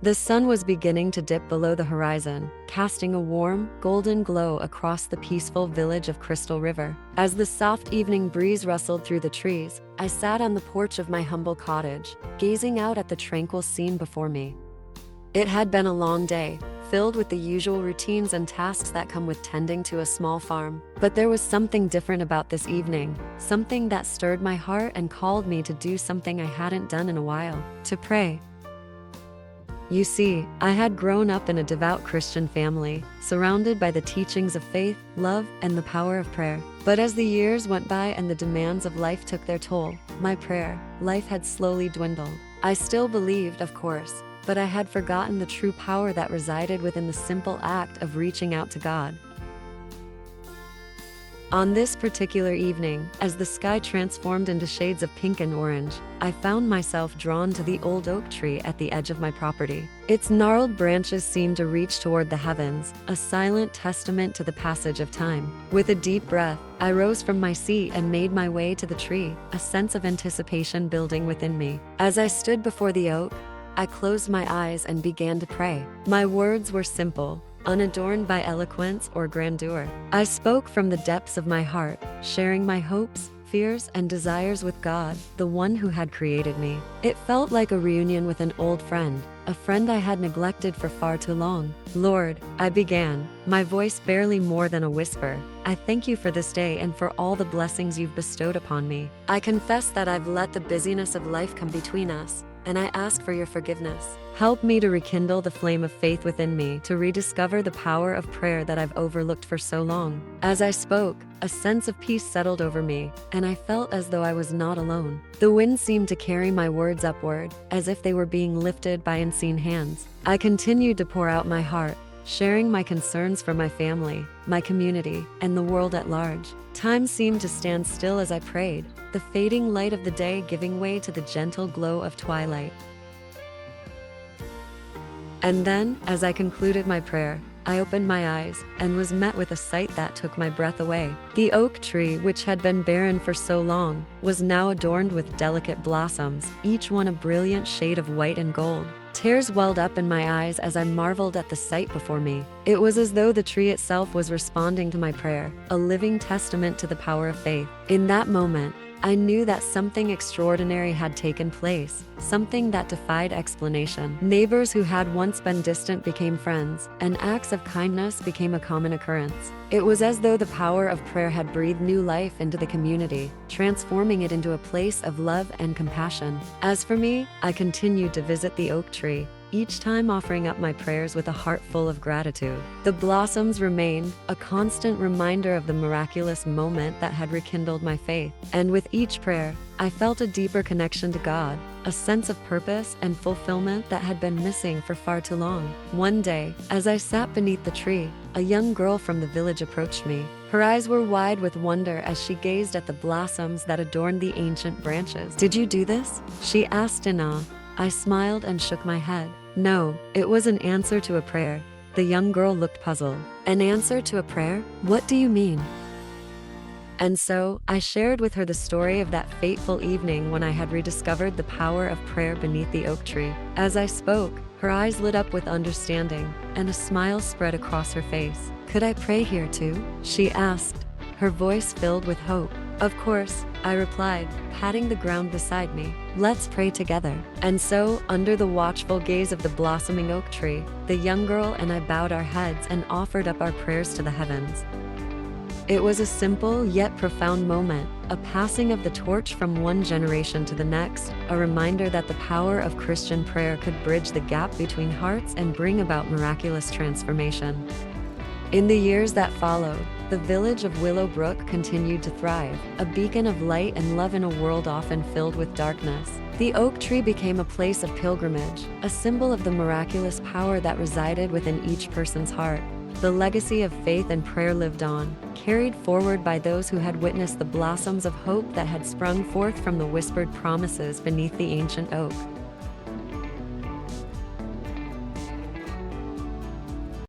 The sun was beginning to dip below the horizon, casting a warm, golden glow across the peaceful village of Crystal River. As the soft evening breeze rustled through the trees, I sat on the porch of my humble cottage, gazing out at the tranquil scene before me. It had been a long day, filled with the usual routines and tasks that come with tending to a small farm. But there was something different about this evening, something that stirred my heart and called me to do something I hadn't done in a while: to pray. You see, I had grown up in a devout Christian family, surrounded by the teachings of faith, love, and the power of prayer. But as the years went by and the demands of life took their toll, my prayer life had slowly dwindled. I still believed, of course, but I had forgotten the true power that resided within the simple act of reaching out to God. On this particular evening, as the sky transformed into shades of pink and orange, I found myself drawn to the old oak tree at the edge of my property. Its gnarled branches seemed to reach toward the heavens, a silent testament to the passage of time. With a deep breath, I rose from my seat and made my way to the tree, a sense of anticipation building within me. As I stood before the oak, I closed my eyes and began to pray. My words were simple, unadorned by eloquence or grandeur. I spoke from the depths of my heart, sharing my hopes, fears, and desires with God, the one who had created me. It felt like a reunion with an old friend, a friend I had neglected for far too long. Lord, I began, my voice barely more than a whisper, I thank you for this day and for all the blessings you've bestowed upon me. I confess that I've let the busyness of life come between us, and I ask for your forgiveness. Help me to rekindle the flame of faith within me, to rediscover the power of prayer that I've overlooked for so long. As I spoke, a sense of peace settled over me, and I felt as though I was not alone. The wind seemed to carry my words upward, as if they were being lifted by unseen hands. I continued to pour out my heart, sharing my concerns for my family, my community, and the world at large. Time seemed to stand still as I prayed, the fading light of the day giving way to the gentle glow of twilight. And then, as I concluded my prayer, I opened my eyes and was met with a sight that took my breath away. The oak tree, which had been barren for so long, was now adorned with delicate blossoms, each one a brilliant shade of white and gold. Tears welled up in my eyes as I marveled at the sight before me. It was as though the tree itself was responding to my prayer, a living testament to the power of faith. In that moment, I knew that something extraordinary had taken place, something that defied explanation. Neighbors who had once been distant became friends, and acts of kindness became a common occurrence. It was as though the power of prayer had breathed new life into the community, transforming it into a place of love and compassion. As for me, I continued to visit the oak tree, each time offering up my prayers with a heart full of gratitude. The blossoms remained, a constant reminder of the miraculous moment that had rekindled my faith. And with each prayer, I felt a deeper connection to God, a sense of purpose and fulfillment that had been missing for far too long. One day, as I sat beneath the tree, a young girl from the village approached me. Her eyes were wide with wonder as she gazed at the blossoms that adorned the ancient branches. "Did you do this?" she asked in awe. I smiled and shook my head. No, it was an answer to a prayer. The young girl looked puzzled. An answer to a prayer? What do you mean? And so, I shared with her the story of that fateful evening when I had rediscovered the power of prayer beneath the oak tree. As I spoke, her eyes lit up with understanding, and a smile spread across her face. "Could I pray here too?" she asked, her voice filled with hope. "Of course," I replied, patting the ground beside me. "Let's pray together." And so, under the watchful gaze of the blossoming oak tree, the young girl and I bowed our heads and offered up our prayers to the heavens. It was a simple yet profound moment, a passing of the torch from one generation to the next, a reminder that the power of Christian prayer could bridge the gap between hearts and bring about miraculous transformation. In the years that followed, the village of Willowbrook continued to thrive, a beacon of light and love in a world often filled with darkness. The oak tree became a place of pilgrimage, a symbol of the miraculous power that resided within each person's heart. The legacy of faith and prayer lived on, carried forward by those who had witnessed the blossoms of hope that had sprung forth from the whispered promises beneath the ancient oak.